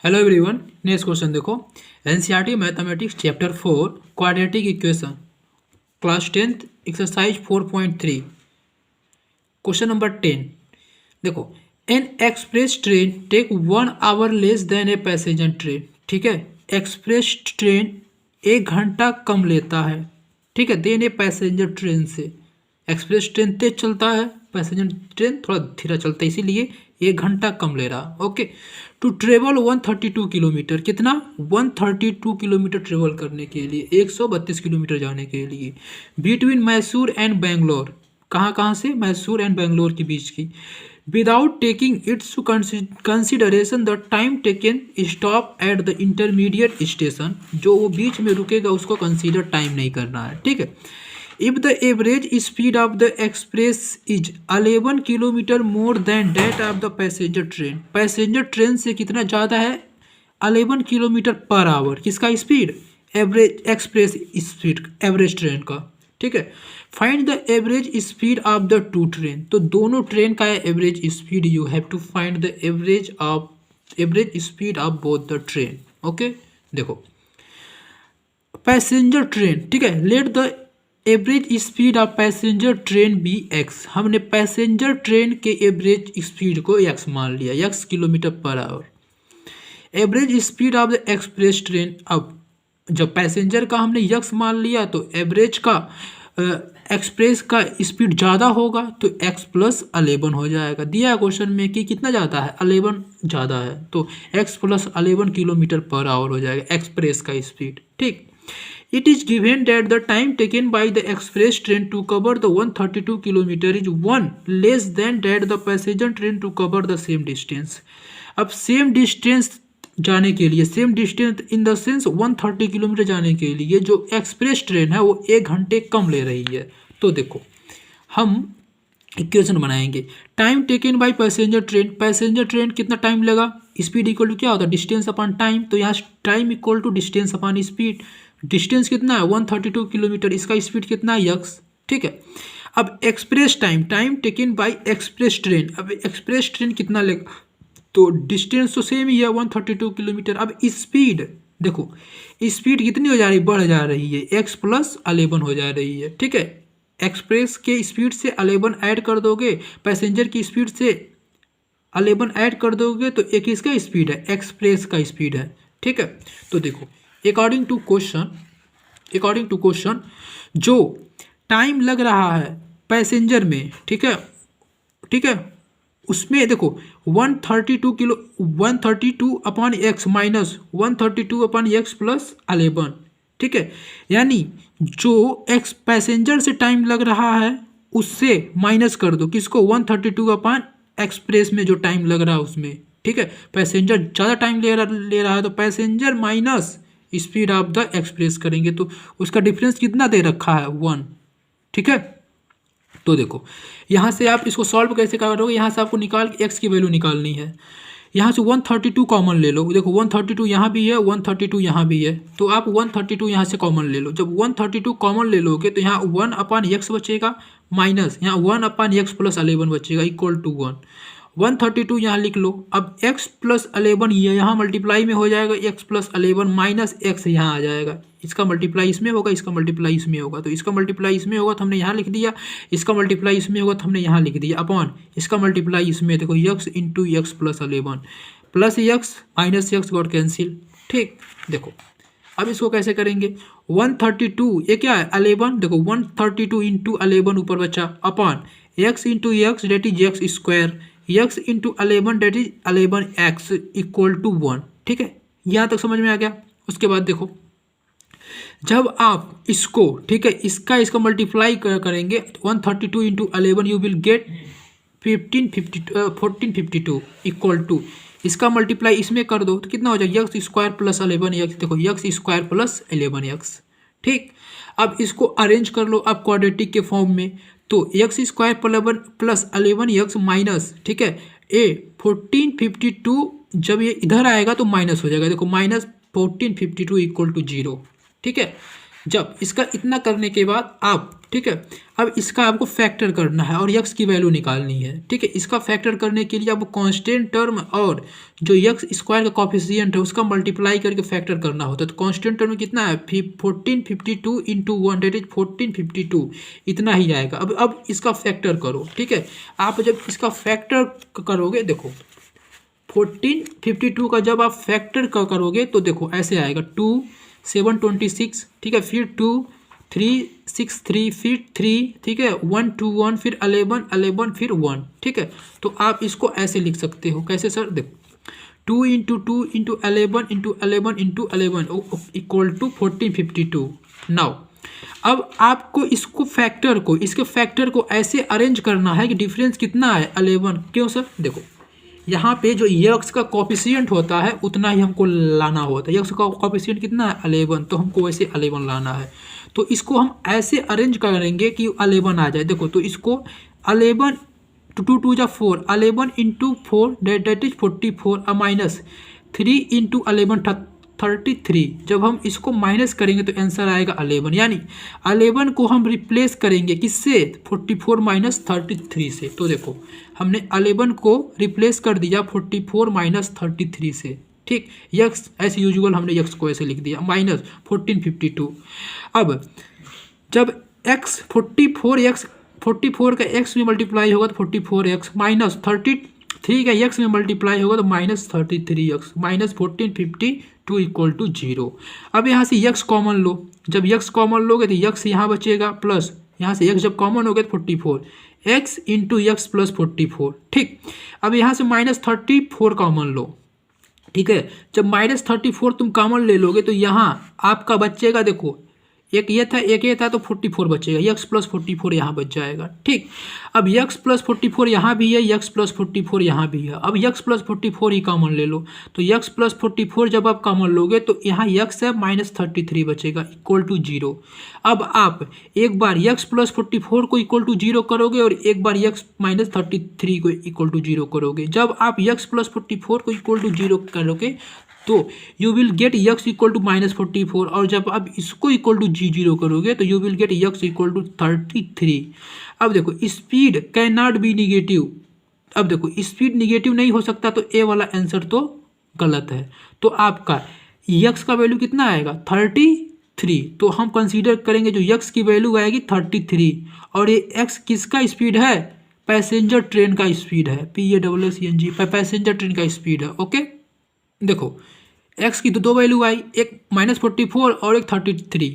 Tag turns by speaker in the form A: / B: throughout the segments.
A: Hello everyone. Next question देखो। NCERT mathematics chapter 4 quadratic equation class 10th exercise 4.3 question number 10। देखो, an express train take 1 hour less than a passenger train. ठीक है, express train 1 घंटा कम लेता है, ठीक है, देन ए पैसेंजर ट्रेन से। एक्सप्रेस ट्रेन तेज चलता है, पैसेंजर ट्रेन थोड़ा धीरा चलता है, इसीलिए 1 घंटा कम ले रहा। ओके, टू ट्रेवल 132 किलोमीटर, कितना 132 किलोमीटर ट्रेवल करने के लिए, 132 किलोमीटर जाने के लिए, बिटवीन मैसूर एंड बेंगलोर, कहाँ कहाँ से, मैसूर एंड बेंगलोर के बीच की, without taking its to consideration the time taken stop at the intermediate station, जो वो बीच में रुकेगा उसको कंसीडर टाइम नहीं करना है। ठीक है, if the average speed of the express is 11 kilometre more than that of the passenger train, passenger train से कितना ज़्यादा है, 11 किलोमीटर पर आवर, किसका speed, average express speed, average train का। ठीक है, find the average speed of the two train, तो दोनों ट्रेन का है average speed, you have to find the average speed of both the train. Okay, देखो passenger train, ठीक है, let the average speed of passenger train B x, हमने passenger train के average speed को एक्स मान लिया, x kilometre per our. Average speed of the express train, अब जब पैसेंजर का हमने एक्स मान लिया तो एवरेज का एक्सप्रेस का स्पीड ज़्यादा होगा तो एक्स प्लस 11 हो जाएगा। दिया है क्वेश्चन में कि कितना ज़्यादा है, 11 ज़्यादा है, तो x plus 11 kilometre per our हो जाएगा एक्सप्रेस का स्पीड। ठीक, it is given that the time taken by the express train to cover the 132 kilometer is 1 less than that the passenger train to cover the same distance। अब same distance जाने के लिए, same distance in the sense 130 kilometre जाने के लिए जो express train है वो 1 घंटे कम ले रही है। तो देखो हम इक्वेशन बनाएंगे, time taken by passenger train, passenger train कितना टाइम लेगा, स्पीड इक्वल टू क्या होता है, डिस्टेंस अपॉन टाइम, तो यहाँ time equal to distance upon speed. Distance कितना है 132 किलोमीटर, इसका स्पीड कितना है यक्स। ठीक है, अब express time, time taken bye express train, अब एक्सप्रेस ट्रेन कितना लेगा, तो डिस्टेंस तो सेम ही है 132 किलोमीटर। अब स्पीड देखो, स्पीड कितनी हो जा रही है, बढ़ जा रही है, एक्स प्लस 11 हो जा रही है। ठीक है, एक्सप्रेस के स्पीड से 11 ऐड कर दोगे, पैसेंजर की स्पीड से 11 ऐड कर दोगे तो एक इसका स्पीड है, एक्सप्रेस का स्पीड है। ठीक है, तो देखो अकॉर्डिंग टू क्वेश्चन जो टाइम लग रहा है पैसेंजर में, ठीक है, उसमें देखो 132 upon x minus 132 upon x plus 11। ठीक है, यानी जो एक्स पैसेंजर से टाइम लग रहा है उससे माइनस कर दो, किसको, 132 अपॉन एक्सप्रेस में जो टाइम लग रहा है उसमें। ठीक है, पैसेंजर ज़्यादा टाइम ले रहा है तो passenger minus speed of the express करेंगे तो उसका डिफरेंस कितना दे रखा है 1। ठीक है, तो देखो यहाँ से आप इसको सॉल्व कैसे करोगे, यहाँ से आपको निकाल के एक्स की वैल्यू निकालनी है। यहाँ से 132 कॉमन ले लो, देखो 132 यहाँ भी है, 132 यहाँ भी है, तो आप 132 यहाँ से कॉमन ले लो। जब 132 कॉमन ले लोगे तो यहाँ 1 अपॉन एक्स बचेगा, माइनस यहाँ 1 अपॉन एक्स प्लस 11 बचेगा, इक्वल टू 1। 132 यहाँ लिख लो। अब x प्लस 11 ये यहाँ मल्टीप्लाई में हो जाएगा, x प्लस 11 माइनस एक्स यहाँ आ जाएगा, इसका मल्टीप्लाई इसमें होगा, इसका मल्टीप्लाई इसमें होगा, तो इसका मल्टीप्लाई इसमें होगा तो हमने यहाँ लिख दिया, इसका मल्टीप्लाई इसमें होगा तो हमने यहाँ लिख दिया, अपॉन इसका मल्टीप्लाई इसमें, देखो x into x plus 11 plus x minus x got cancel. ठीक, देखो अब इसको कैसे करेंगे, 132 ये क्या है 11, देखो 132 इंटू 11 ऊपर बचा, upon X into X that is X square, X into 11 that is 11x equal to 1। ठीक है, यहाँ तक समझ में आ गया। उसके बाद देखो जब आप इसको, ठीक है, इसका मल्टीप्लाई करेंगे 132 into 11 you will get 1452 equal to, इसका मल्टीप्लाई इसमें कर दो तो कितना हो जाएगा एक्स स्क्वायर प्लस 11x, देखो एक्स स्क्वायर प्लस 11x। ठीक, अब इसको अरेंज कर लो आप क्वाड्रेटिक के फॉर्म में, तो x square plus 11x minus, ठीक है, 1452 जब ये इधर आएगा तो माइनस हो जाएगा, देखो माइनस 1452 इक्वल टू 0। ठीक है, जब इसका इतना करने के बाद आप, ठीक है। अब इसका आपको फैक्टर करना है और यक्स की वैल्यू निकालनी है, ठीक है। इसका फैक्टर करने के लिए आपको कांस्टेंट टर्म और जो यक्स स्क्वायर का कॉफिशिएंट है उसका मल्टीप्लाई करके फैक्टर करना होता है। तो कांस्टेंट टर्म कितना है 1452 इंटू 1 डेट इज 1452, इतना ही आएगा। अब इसका फैक्टर करो, ठीक है। आप जब इसका फैक्टर करोगे, देखो 1452 का जब आप फैक्टर करोगे तो देखो ऐसे आएगा 2 726, ठीक है, फिर 2 3 6 3, फिर 3, ठीक है, 1 2 1, फिर 11 11, फिर 1, ठीक है। तो आप इसको ऐसे लिख सकते हो, कैसे सर, देखो 2 into 2 into 11 into 11 into 11 equal to 1452। Now अब आपको इसके फैक्टर को ऐसे अरेंज करना है कि डिफरेंस कितना है 11। क्यों सर, देखो यहाँ पे जो यक्स का कॉफिशिएंट होता है उतना ही हमको लाना होता है। यक्स का कॉफिशिएंट कितना है 11, तो हमको वैसे 11 लाना है। तो इसको हम ऐसे अरेंज करेंगे कि 11 आ जाए। देखो तो इसको 11 2 2 जा 4, 11 into 4 that is 44 minus 3 into 11 33। जब हम इसको माइनस करेंगे तो आंसर आएगा 11, यानी 11 को हम रिप्लेस करेंगे किससे 44 माइनस 33 से। तो देखो हमने 11 को रिप्लेस कर दिया 44 माइनस 33 से, ठीक। यक्स एज यूजुअल हमने यक्स को ऐसे लिख दिया माइनस 1452। अब जब एक्स 44 का एक्स में मल्टीप्लाई होगा तो 44x माइनस 33 का एक्स में मल्टीप्लाई होगा तो minus 33x minus 1452 equal to 0। अब यहाँ से यक्स कॉमन लो, जब यक्स कॉमन लोगे तो यक्स यहाँ बचेगा प्लस यहाँ से यक्स जब कॉमन हो गया तो 44 एक्स इंटू यक्स प्लस 44, ठीक। अब यहाँ से माइनस 34 कॉमन लो, ठीक है। जब माइनस 34 तुम कॉमन ले लोगे तो यहाँ आपका बचेगा, देखो एक ये था एक ये था तो 44 बचेगा, यक्स प्लस 44 यहाँ बच जाएगा, ठीक। अब यक्स प्लस 44 यहाँ भी है, यक्स प्लस 44 यहाँ भी है। अब यक्स प्लस 44 ही कॉमन ले लो, तो यक्स प्लस 44 जब आप कॉमन लोगे तो यहाँ यक्स है माइनस 33 बचेगा इक्वल टू 0। अब आप एक बार यक्स प्लस 44 को इक्वल टू 0 करोगे और एक बार यक्स माइनस 33 को इक्वल टू 0 करोगे। जब आप यक्स प्लस 44 को इक्वल टू 0 करोगे तो you will get X equal to minus 44, और जब आप इसको इक्वल टू 0 करोगे तो you will get X equal to 33। अब देखो speed can not be negative, अब देखो स्पीड निगेटिव नहीं हो सकता, तो ए वाला आंसर तो गलत है। तो आपका यक्स का वैल्यू कितना आएगा 33। तो हम कंसीडर करेंगे जो यक्स की वैल्यू आएगी 33, और ये एक्स किसका स्पीड है, पैसेंजर ट्रेन का स्पीड है, PASSENG पैसेंजर ट्रेन का स्पीड है, ओके। देखो एक्स की तो दो वैल्यू आई, एक माइनस 44 और एक 33,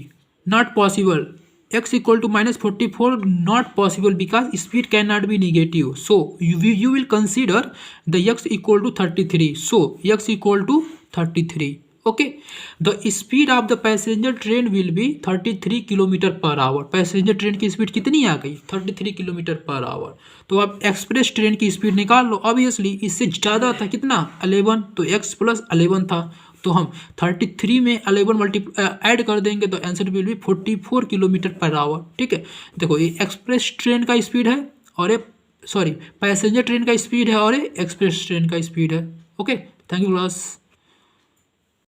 A: not possible. X equal to minus 44 not possible because speed can not be negative, so you will consider the X equal to 33, so X equal to 33, okay. The speed of the passenger train will be 33 kilometre per hour. Passenger train की speed कितनी आ गई 33 kilometre per our. तो अब express train की speed निकाल लो, obviously इससे ज़्यादा था कितना 11, तो x प्लस 11 था, तो हम 33 में 11 ऐड कर देंगे तो answer will be 44 kilometre per our, ठीक है। देखो ये एक्सप्रेस ट्रेन का स्पीड है और ये पैसेंजर ट्रेन का स्पीड है और ये एक्सप्रेस ट्रेन का स्पीड है, ओके। Thank you class.